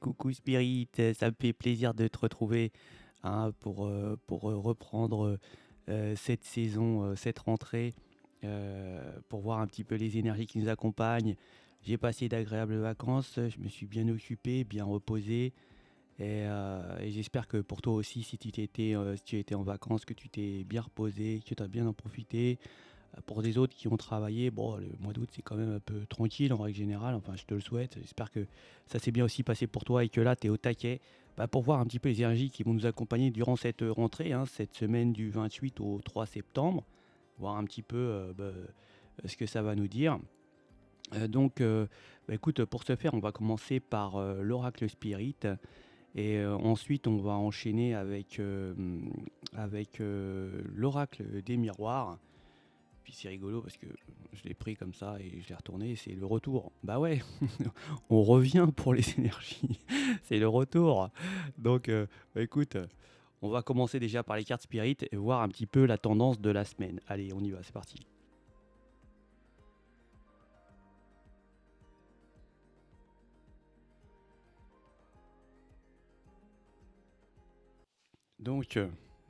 Coucou Spirit, ça me fait plaisir de te retrouver hein, pour reprendre cette saison, cette rentrée, pour voir un petit peu les énergies qui nous accompagnent. J'ai passé d'agréables vacances, je me suis bien occupé, bien reposé, et j'espère que pour toi aussi, si tu étais en vacances, que tu t'es bien reposé, que tu as bien en profité. Pour des autres qui ont travaillé, bon, le mois d'août, c'est quand même un peu tranquille en règle générale. Enfin, je te le souhaite. J'espère que ça s'est bien aussi passé pour toi et que là, tu es au taquet pour voir un petit peu les énergies qui vont nous accompagner durant cette rentrée, hein, cette semaine du 28 au 3 septembre. Voir un petit peu ce que ça va nous dire. Écoute, pour ce faire, on va commencer par l'oracle spirit. Et ensuite, on va enchaîner avec l'oracle des miroirs. Puis c'est rigolo parce que je l'ai pris comme ça et je l'ai retourné, c'est le retour. Bah ouais, on revient pour les énergies, c'est le retour. Écoute, on va commencer déjà par les cartes spirit et voir un petit peu la tendance de la semaine. Allez, on y va, c'est parti. Donc,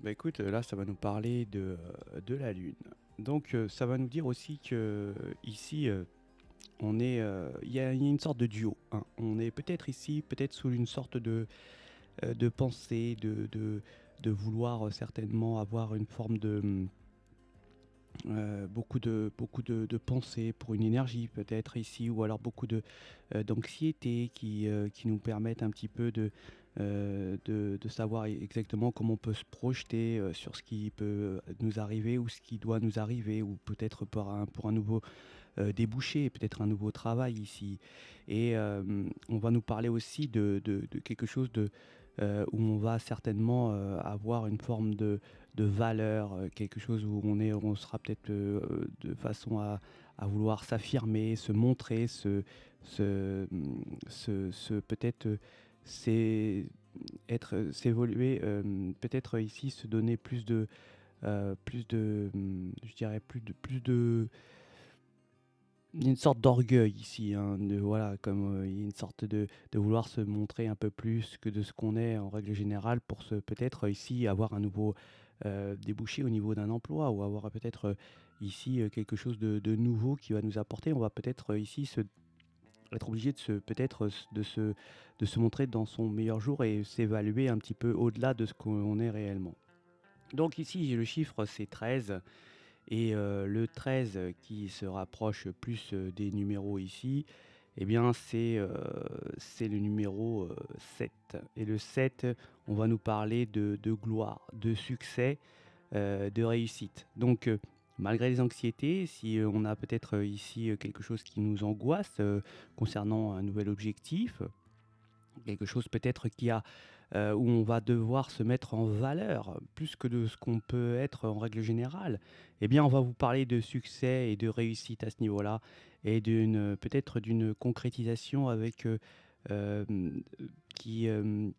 écoute, là ça va nous parler de la Lune. Ça va nous dire aussi que ici, il y a une sorte de duo, hein. On est peut-être ici, peut-être sous une sorte de penser, de vouloir certainement avoir une forme de pensée pour une énergie peut-être ici, ou alors d'anxiété qui nous permettent un petit peu de savoir exactement comment on peut se projeter sur ce qui peut nous arriver ou ce qui doit nous arriver, ou peut-être pour un nouveau débouché, peut-être un nouveau travail ici. Et on va nous parler aussi de quelque chose où on va certainement avoir une forme de valeur, quelque chose où on sera peut-être de façon à vouloir s'affirmer, se montrer, se, peut-être c'est s'évoluer, peut-être ici se donner je dirais il y a une sorte d'orgueil ici, hein, voilà, comme il y a une sorte de vouloir se montrer un peu plus que de ce qu'on est en règle générale, pour peut-être ici avoir un nouveau débouché au niveau d'un emploi, ou avoir peut-être ici quelque chose de nouveau qui va nous apporter. On va peut-être ici être obligé peut-être de se montrer dans son meilleur jour et s'évaluer un petit peu au-delà de ce qu'on est réellement. Donc ici, j'ai le chiffre, c'est 13. Et le 13 qui se rapproche plus des numéros ici, eh bien c'est le numéro 7. Et le 7, on va nous parler de gloire, de succès, de réussite. Malgré les anxiétés, si on a peut-être ici quelque chose qui nous angoisse concernant un nouvel objectif, quelque chose peut-être où on va devoir se mettre en valeur plus que de ce qu'on peut être en règle générale, eh bien, on va vous parler de succès et de réussite à ce niveau-là, et peut-être d'une concrétisation euh, qui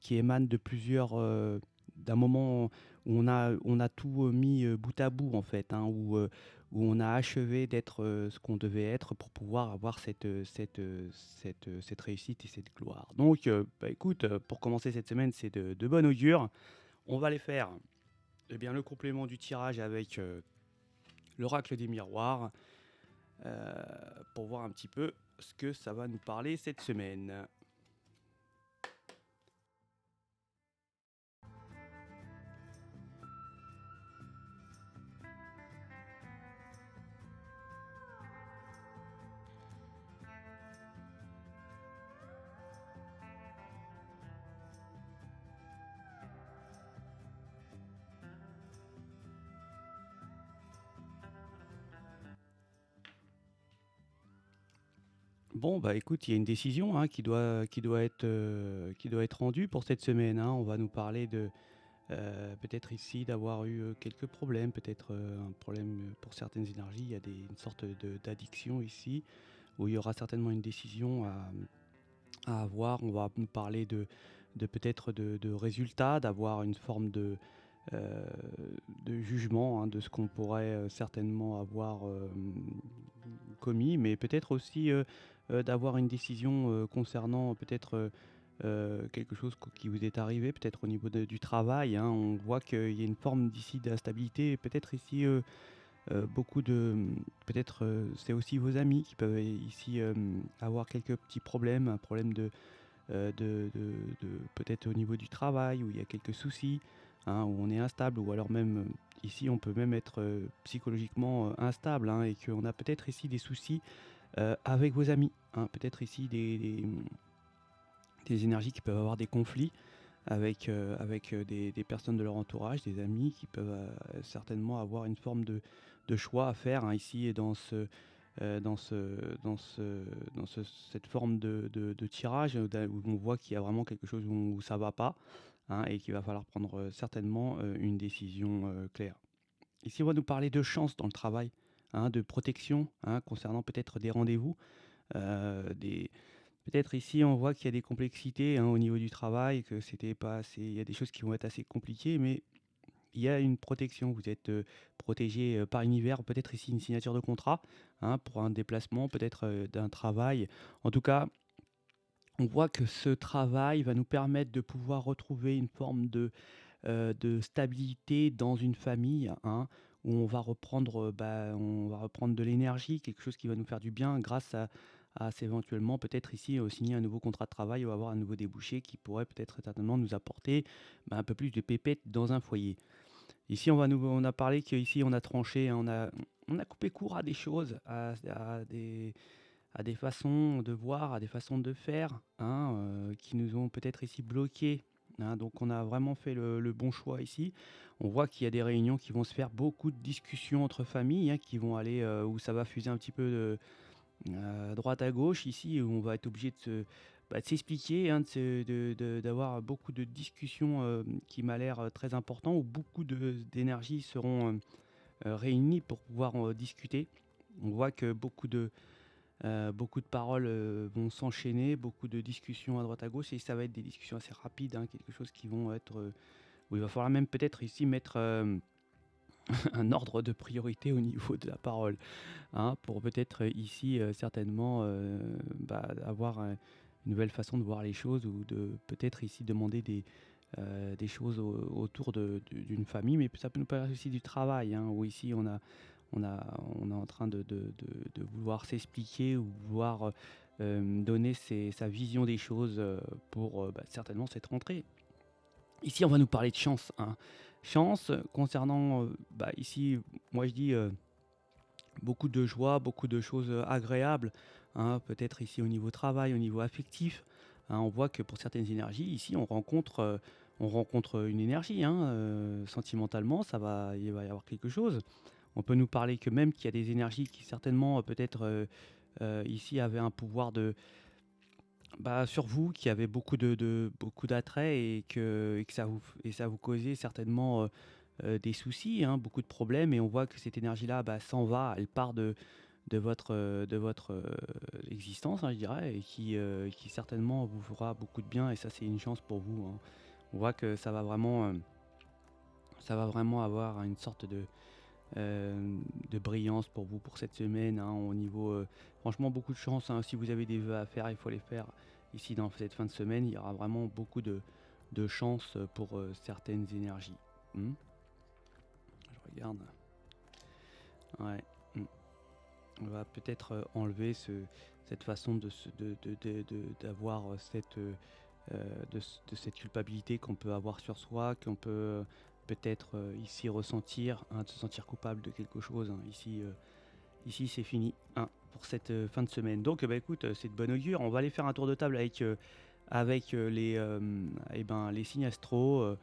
émane d'un moment où on a tout mis bout à bout, en fait, hein, où on a achevé d'être ce qu'on devait être pour pouvoir avoir cette réussite et cette gloire. Écoute, pour commencer cette semaine, c'est de bon augure. On va aller faire le complément du tirage avec l'oracle des miroirs, euh, pour voir un petit peu ce que ça va nous parler cette semaine. Bon, bah écoute, il y a une décision hein, qui doit être rendue pour cette semaine, hein. On va nous parler peut-être ici d'avoir eu quelques problèmes, peut-être un problème pour certaines énergies. Il y a une sorte d'addiction ici, où il y aura certainement une décision à avoir. On va nous parler de peut-être de résultats, d'avoir une forme euh, de jugement hein, de ce qu'on pourrait certainement avoir commis, mais peut-être aussi d'avoir une décision concernant peut-être quelque chose qui vous est arrivé, peut-être au niveau du travail, hein. On voit qu'il y a une forme d'ici d'instabilité, peut-être ici beaucoup de, peut-être c'est aussi vos amis qui peuvent ici avoir quelques petits problèmes, un problème peut-être au niveau du travail où il y a quelques soucis, hein, où on est instable, ou alors même ici on peut même être psychologiquement instable, hein, et qu'on a peut-être ici des soucis avec vos amis, hein, peut-être ici des énergies qui peuvent avoir des conflits avec des personnes de leur entourage, des amis qui peuvent certainement avoir une forme de choix à faire, hein, ici et dans, ce, dans cette forme de tirage où on voit qu'il y a vraiment quelque chose où ça va pas, hein, et qu'il va falloir prendre certainement une décision claire. Ici, on va nous parler de chance dans le travail, hein, de protection, hein, concernant peut-être des rendez-vous, des, peut-être ici, on voit qu'il y a des complexités, hein, au niveau du travail, que c'était pas assez, il y a des choses qui vont être assez compliquées, mais il y a une protection. Vous êtes protégé par l'univers, peut-être ici une signature de contrat, hein, pour un déplacement, peut-être d'un travail. En tout cas, on voit que ce travail va nous permettre de pouvoir retrouver une forme de stabilité dans une famille, hein, où on va reprendre de l'énergie, quelque chose qui va nous faire du bien grâce à éventuellement peut-être ici signer un nouveau contrat de travail ou avoir un nouveau débouché qui pourrait peut-être certainement nous apporter un peu plus de pépettes dans un foyer. Ici, on a parlé qu'ici on a tranché, hein, on a coupé court à des choses, à des façons de voir, à des façons de faire, hein, qui nous ont peut-être ici bloqués, hein. Donc on a vraiment fait le bon choix ici. On voit qu'il y a des réunions qui vont se faire, beaucoup de discussions entre familles, hein, qui vont aller, où ça va fuser un petit peu à droite à gauche ici, où on va être obligé de s'expliquer, hein, d'avoir beaucoup de discussions qui m'a l'air très important, où beaucoup d'énergie seront réunies pour pouvoir discuter. On voit que beaucoup de paroles vont s'enchaîner, beaucoup de discussions à droite à gauche, et ça va être des discussions assez rapides, hein, quelque chose qui vont être où il va falloir même peut-être ici mettre un ordre de priorité au niveau de la parole, hein, pour peut-être ici certainement avoir une nouvelle façon de voir les choses, ou de peut-être ici demander des choses autour d'une famille, mais ça peut nous paraître aussi du travail, hein, où ici on a, on est en train de vouloir s'expliquer ou vouloir donner sa vision des choses pour certainement cette rentrée. Ici, on va nous parler de chance, hein. Chance concernant, ici, moi je dis beaucoup de joie, beaucoup de choses agréables, hein, peut-être ici au niveau travail, au niveau affectif, hein. On voit que pour certaines énergies, ici, on rencontre une énergie, hein, sentimentalement, il va y avoir quelque chose. On peut nous parler que même qu'il y a des énergies qui certainement peut-être ici avaient un pouvoir sur vous, qui avait beaucoup d'attrait, et ça vous causait certainement des soucis, hein, beaucoup de problèmes, et on voit que cette énergie-là s'en va, elle part de votre existence, hein, je dirais, et qui certainement vous fera beaucoup de bien, et ça c'est une chance pour vous, hein. On voit que ça va vraiment avoir une sorte de brillance pour vous pour cette semaine, hein, au niveau franchement beaucoup de chance, hein. Si vous avez des vœux à faire, il faut les faire ici dans cette fin de semaine. Il y aura vraiment beaucoup de chance pour certaines énergies. Hmm. Je regarde. Ouais. Hmm. On va peut-être enlever cette façon d'avoir de cette culpabilité qu'on peut avoir sur soi, qu'on peut peut-être ici ressentir, hein, de se sentir coupable de quelque chose, hein. Ici c'est fini, hein, pour cette fin de semaine. Donc écoute, c'est de bonne augure. On va aller faire un tour de table avec les signes astro,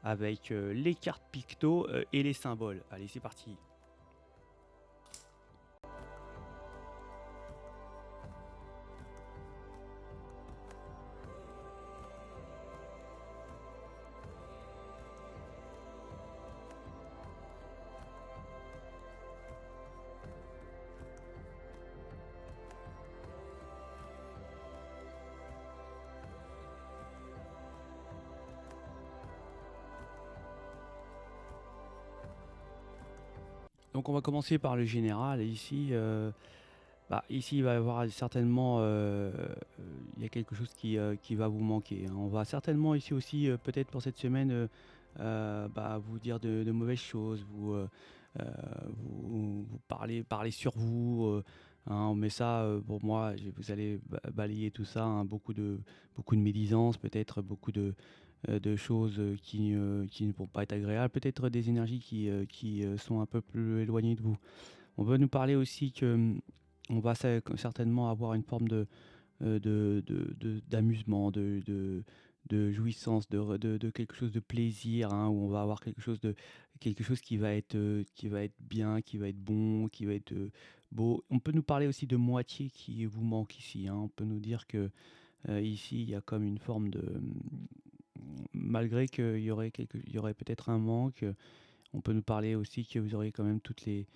avec les cartes picto et les symboles. Allez, c'est parti. Donc on va commencer par le général ici. Bah, ici, il va y avoir certainement, il y a quelque chose qui va vous manquer, hein. On va certainement ici aussi, peut-être pour cette semaine, bah, vous dire de mauvaises choses, heu, vous parler sur vous, hein. Mais ça, pour moi, vous allez balayer tout ça, hein. Beaucoup de médisance, peut-être beaucoup de choses, qui ne vont pas être agréables, peut-être des énergies qui sont un peu plus éloignées de vous. On va nous parler aussi que, on va certainement avoir une forme d'amusement, de jouissance, de quelque chose de plaisir, hein, où on va avoir quelque chose qui va être bien, qui va être bon, qui va être, beau. On peut nous parler aussi de moitié qui vous manque ici, hein. On peut nous dire que, ici, il y a comme une forme malgré il y aurait peut-être un manque, on peut nous parler aussi que vous auriez quand même toutes les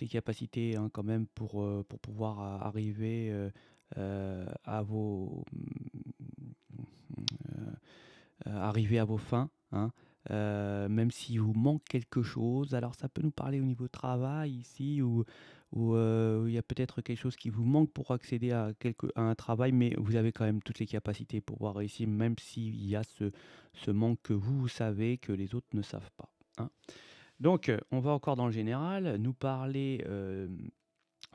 capacités, hein, quand même pour pouvoir arriver arriver à vos fins, hein. Même s'il vous manque quelque chose, alors ça peut nous parler au niveau travail ici, où il y a peut-être quelque chose qui vous manque pour accéder à un travail, mais vous avez quand même toutes les capacités pour pouvoir réussir, même s'il y a ce manque que vous savez que les autres ne savent pas, hein. Donc, on va encore dans le général, nous parler,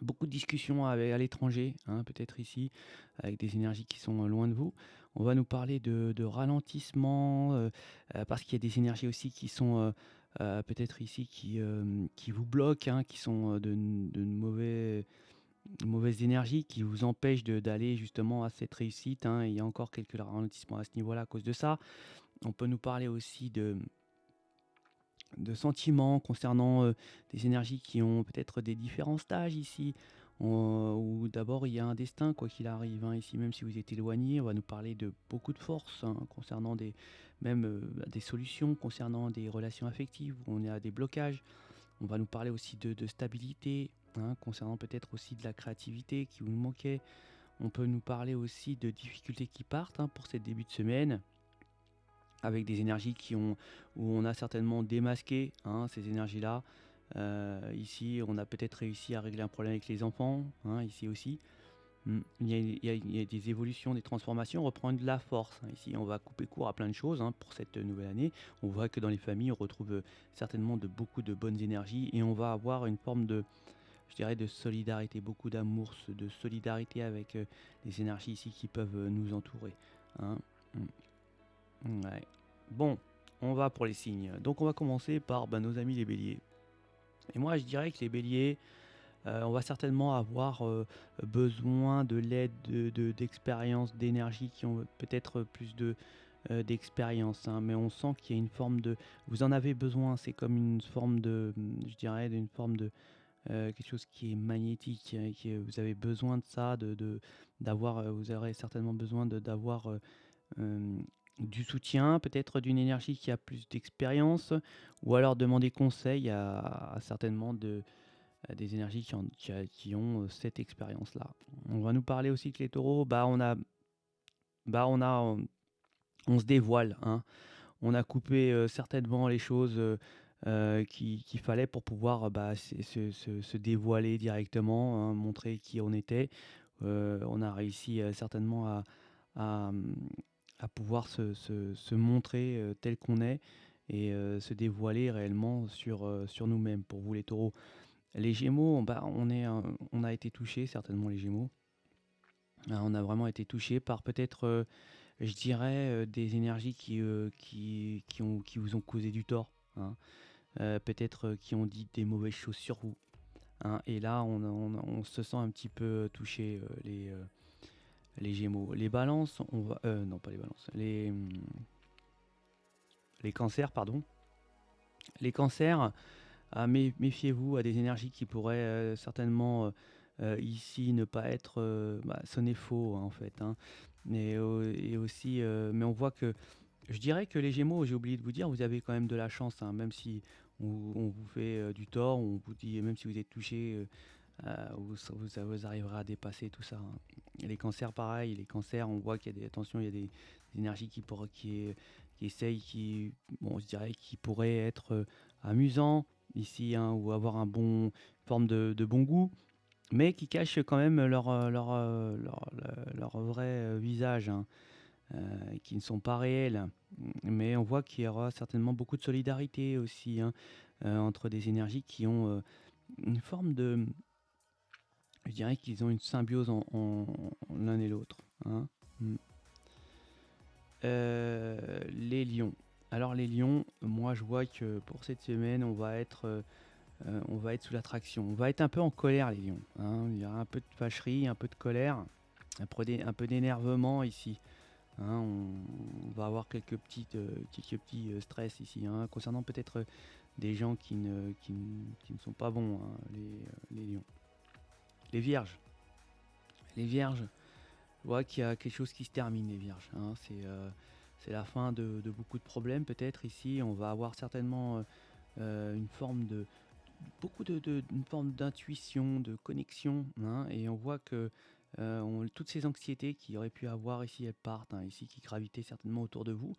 beaucoup de discussions à l'étranger, hein, peut-être ici, avec des énergies qui sont loin de vous. On va nous parler de ralentissement, parce qu'il y a des énergies aussi qui sont, peut-être ici qui vous bloquent, hein, qui sont, mauvaises énergies qui vous empêchent d'aller justement à cette réussite, hein. Il y a encore quelques ralentissements à ce niveau-là à cause de ça. On peut nous parler aussi de sentiments concernant, des énergies qui ont peut-être des différents stages ici, où d'abord il y a un destin quoi qu'il arrive, hein. Ici même si vous êtes éloigné, on va nous parler de beaucoup de force, hein, concernant des solutions, concernant des relations affectives où on est à des blocages. On va nous parler aussi de stabilité, hein, concernant peut-être aussi de la créativité qui vous manquait. On peut nous parler aussi de difficultés qui partent, hein, pour ces débuts de semaine avec des énergies où on a certainement démasqué, hein, ces énergies-là. Ici, on a peut-être réussi à régler un problème avec les enfants, hein, ici aussi. Il y a des évolutions, des transformations, on reprend de la force, hein. Ici, on va couper court à plein de choses, hein, pour cette nouvelle année. On voit que dans les familles, on retrouve certainement beaucoup de bonnes énergies et on va avoir une forme je dirais, de solidarité, beaucoup d'amour, de solidarité avec les énergies ici qui peuvent nous entourer, hein. Ouais. Bon, on va pour les signes. Donc on va commencer par nos amis les béliers. Et moi je dirais que les béliers, on va certainement avoir besoin de l'aide d'expérience, d'énergie qui ont peut-être plus d'expérience, hein. Mais on sent qu'il y a une forme de... Vous en avez besoin, c'est comme une forme je dirais, d'une forme quelque chose qui est magnétique, hein, vous avez besoin de ça, d'avoir, vous aurez certainement besoin d'avoir euh, du soutien, peut-être d'une énergie qui a plus d'expérience, ou alors demander conseil à certainement à des énergies qui ont cette expérience-là. On va nous parler aussi que les taureaux, bah on a, on se dévoile, hein. On a coupé certainement les choses qu'il fallait pour pouvoir se dévoiler directement, hein, montrer qui on était. On a réussi certainement à, à pouvoir se montrer tel qu'on est et se dévoiler réellement sur nous-mêmes. Pour vous les taureaux, les gémeaux, on a été touchés certainement les gémeaux. On a vraiment été touchés par peut-être, je dirais, des énergies qui vous ont causé du tort, hein. Peut-être qui ont dit des mauvaises choses sur vous, hein. Et là, on se sent un petit peu touché, les gémeaux. Les balances, non pas les balances, les cancers, pardon. Les cancers, méfiez-vous à des énergies qui pourraient certainement ici ne pas être sonner faux, hein, en fait, hein. Et aussi, mais on voit que je dirais que les Gémeaux, j'ai oublié de vous dire, vous avez quand même de la chance, hein, même si on vous fait du tort, on vous dit, même si vous êtes touché, vous arriverez à dépasser tout ça, hein. Et les cancers, pareil, les cancers, on voit qu'il y a attention, il y a des énergies qui essayent, bon, je dirais, qui pourraient être amusants ici, hein, ou avoir forme de bon goût. mais qui cachent quand même leur vrai visage, hein, qui ne sont pas réels. Mais on voit qu'il y aura certainement beaucoup de solidarité aussi, hein, entre des énergies qui ont une forme de... Je dirais qu'ils ont une symbiose l'un et l'autre, hein. Mm. Les lions. Alors les lions, moi je vois que pour cette semaine, on va être sous l'attraction. On va être un peu en colère les lions, hein. Il y aura un peu de fâcherie, un peu de colère, un peu d'énervement ici, hein. On va avoir quelques petits stress ici, hein, concernant peut-être des gens qui ne sont pas bons, hein, les lions. Les vierges. Les vierges, je vois qu'il y a quelque chose qui se termine, les vierges, hein. C'est la fin de beaucoup de problèmes peut-être ici. On va avoir certainement une forme de une forme d'intuition, de connexion, hein, et on voit que toutes ces anxiétés qu'il aurait pu avoir ici, elles partent, hein, ici, qui gravitaient certainement autour de vous.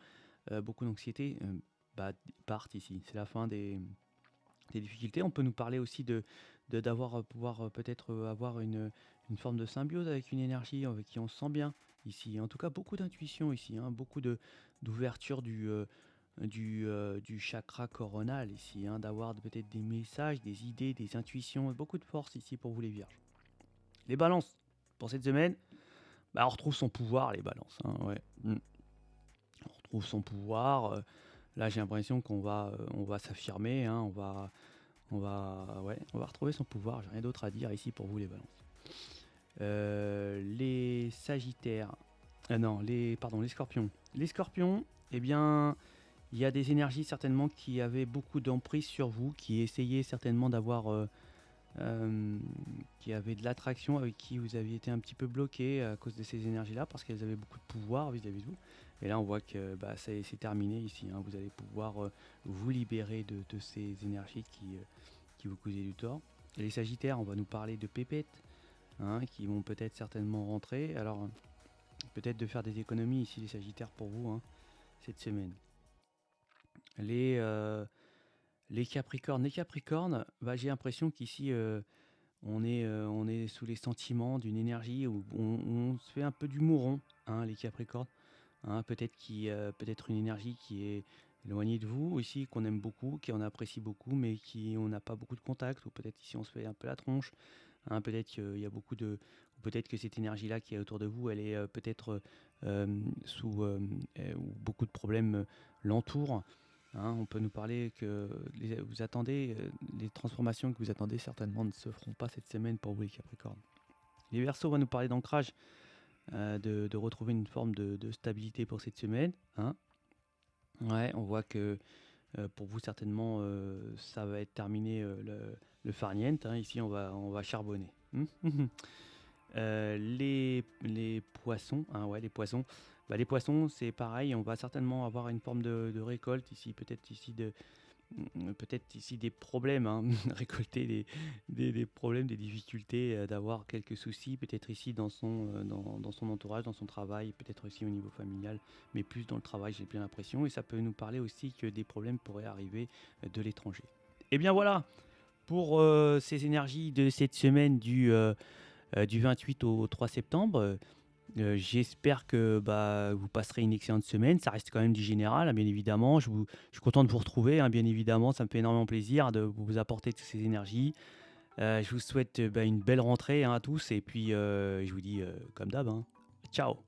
Beaucoup d'anxiétés bah, partent ici. C'est la fin des difficultés. On peut nous parler aussi d'avoir pouvoir peut-être avoir une forme de symbiose avec une énergie avec qui on se sent bien ici. En tout cas, beaucoup d'intuition ici, hein, beaucoup d'ouverture du chakra coronal ici, hein, d'avoir peut-être des messages, des idées, des intuitions, beaucoup de force ici pour vous les vierges. Les balances, pour cette semaine, bah, on retrouve son pouvoir, les balances, hein, ouais. On retrouve son pouvoir. Là, j'ai l'impression on va s'affirmer, hein, on va retrouver son pouvoir. J'ai rien d'autre à dire ici pour vous, les balances. Les sagittaires, non, les scorpions. Les scorpions, eh bien, il y a des énergies certainement qui avaient beaucoup d'emprise sur vous, qui essayaient certainement d'avoir, euh, qui avaient de l'attraction, avec qui vous aviez été un petit peu bloqué à cause de ces énergies-là, parce qu'elles avaient beaucoup de pouvoir vis-à-vis de vous. Et là, on voit que bah, c'est terminé ici, hein. Vous allez pouvoir vous libérer de ces énergies qui vous causaient du tort. Et les sagittaires, on va nous parler de pépettes, hein, qui vont peut-être certainement rentrer. Alors, peut-être de faire des économies ici, les sagittaires, pour vous, hein, cette semaine. Les, euh, les Capricornes, bah, j'ai l'impression qu'ici, on est sous les sentiments d'une énergie où on se fait un peu du mouron, hein, les Capricornes, hein, peut-être une énergie qui est éloignée de vous ici, qu'on aime beaucoup, qu'on apprécie beaucoup, mais qui on n'a pas beaucoup de contact, ou peut-être ici on se fait un peu la tronche, hein, peut-être qu'il y a beaucoup de, ou peut-être que cette énergie-là qui est autour de vous, elle est peut-être sous où beaucoup de problèmes l'entourent, hein. On peut nous parler que vous attendez, les transformations que vous attendez certainement ne se feront pas cette semaine pour vous les Capricornes. Les Verseaux vont nous parler d'ancrage, de retrouver une forme de stabilité pour cette semaine, hein. Ouais, on voit que pour vous certainement ça va être terminé le farniente, hein. Ici on va charbonner. Les poissons, hein, ouais, les poissons. Bah, les poissons, c'est pareil, on va certainement avoir une forme de récolte ici, peut-être ici des problèmes, hein, récolter des problèmes, des difficultés, d'avoir quelques soucis, peut-être ici dans son entourage, dans son travail, peut-être aussi au niveau familial, mais plus dans le travail, j'ai bien l'impression. Et ça peut nous parler aussi que des problèmes pourraient arriver de l'étranger. Et bien voilà pour ces énergies de cette semaine du 28 au 3 septembre. J'espère que bah, vous passerez une excellente semaine. Ça reste quand même du général, hein, bien évidemment. Je suis content de vous retrouver, hein, bien évidemment. Ça me fait énormément plaisir de vous apporter toutes ces énergies. Je vous souhaite bah, une belle rentrée, hein, à tous. Et puis, je vous dis, comme d'hab, hein, ciao.